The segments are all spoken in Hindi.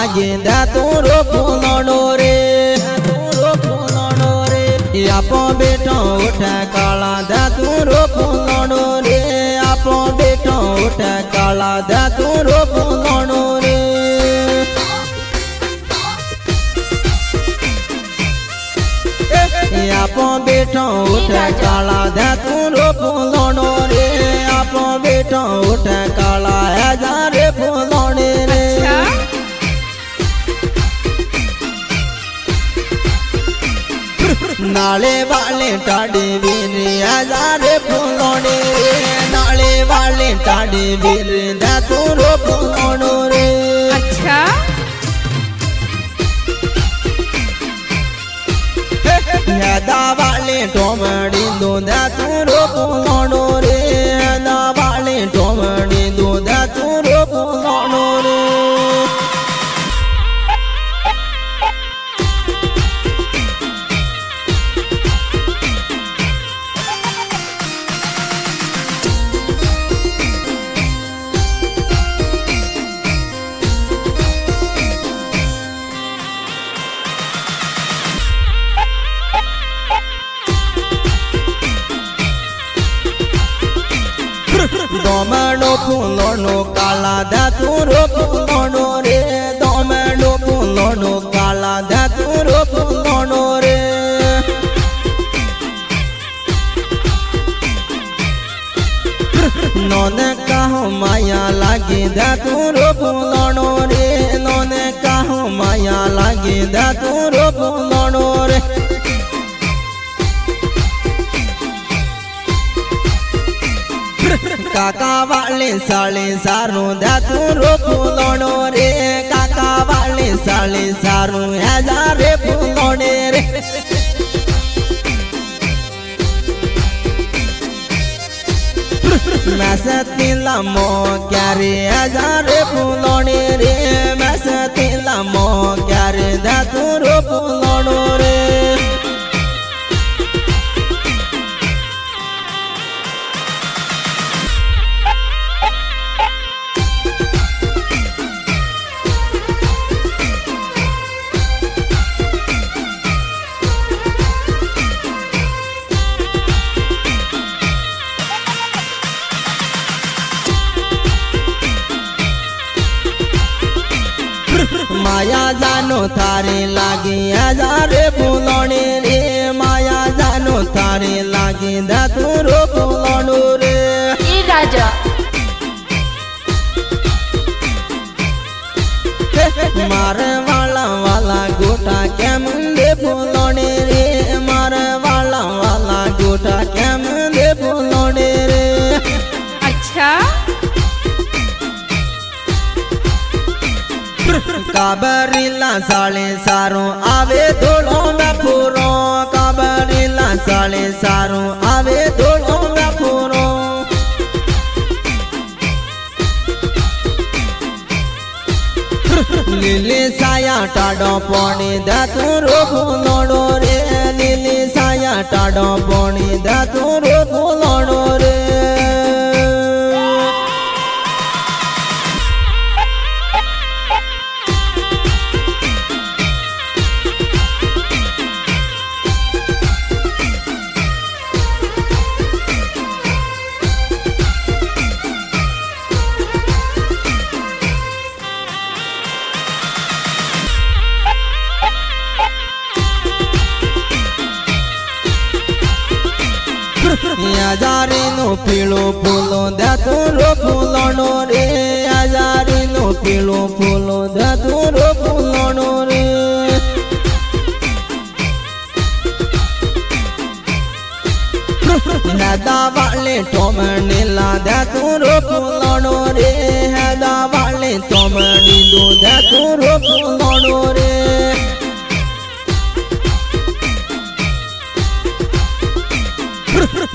लागे दा तोरो फूलनो रे तोरो फूलनो रे आपो बेटो उठे काला दा तोरो फूलनो रे आपो बेटो उठे काला दा तोरो फूलनो रे आपो बेटो उठे काला दा तोरो फूलनो रे आपो बेटो उठे काला है जारे फूलने रे नाले वाले टाड़ी वीर हजारे फूलोने रे नाले वाले टाड़ी वीर दा तोरो फूलोनो रे अच्छा दा वाले टोमड़ी दो दा तोरो फूलोनो रे दा वाले टोमड़ी दो दा तोरो फूलोनो रे दोमड़ो फूलोनो काला दा तोरो फूलोनो रे दोमड़ो फूलोनो काला दा तोरो फूलोनो रे नोने कहो माया लागे दा तोरो फूलोनो रे नोने कहो माया लागे दा तोरो फूलोनो रे काका वाले साले सारू दा तोरो फूलोनो रे काका वाले साले सारू हजारे फूलोने रे मैं सतीला मो क्यारे हजारे फूलोने रे मैं सतीला मो क्यारे दा तोरो फूलोनो रे माया जानो थारे लागे हजारे फूलोने रे माया जानो थारे लागे दा तोरो फूलोनो रे ए राजा मारे वाला गोटा क्या मुंडे फूलोने रे मारे वाला गोटा क्या मुंडे फूलोने रे अच्छा काबरीला साले सारो आवे धोलो में पूरो काबरीला साले सारो आवे धोलो में पूरो लीली साया टाडो पोनी दा तोरो फूलोनो रे लीली साया टाडो पोनी दा तोरो फूलोनो रे हजारी नो पीलो फूलो दा तोरो फूलोनो रे हजारी नो पीलो फूलो दा तोरो फूलोनो रे हदा वाले टोमनी ला दा तोरो फूलोनो रे हदा वाले टोमनी दो दा तोरो फूलोनो रे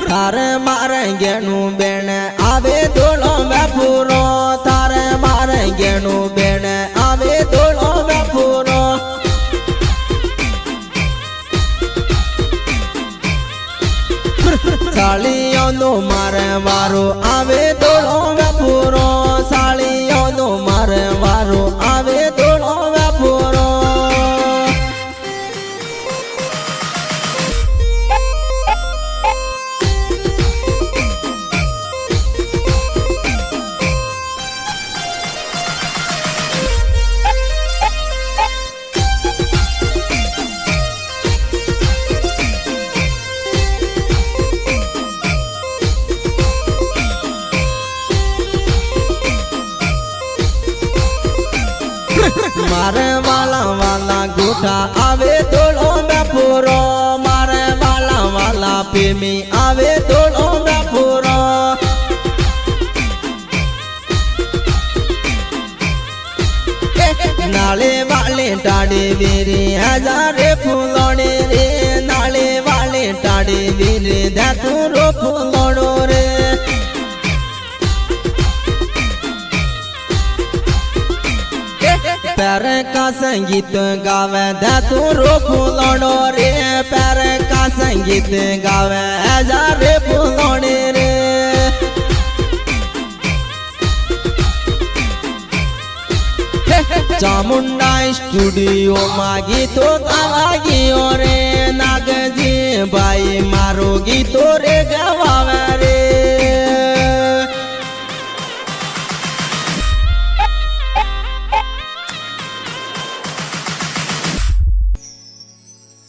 थारे मारे गेणु बेण आवे धोलो में पूरो थारे मारे गेणु बेण आवे धोलो में पूरो सालियों नो मारे वारो आवे धोलो में पूरो सालियों नो मारे वारो आवे धोलो में मारे वाला वाला गोटा आवे तोड़ो में पूरो मारे वाला वाला प्रेमी आवे तोड़ो में पूरो नाले वाले टाड़े वीरे हजारे फूलोड़े रे नाले वाले टाड़े वीरे धतूरो फूलोड़ो रे पैर का संगीत गावे धतूरो फूलोड़ो रे पैर का संगीत गावे हजारे फूलोड़े रे चामुंडा स्टूडियो मागी तो गावागी रे नागजी भाई मारो गीतो रे गवावे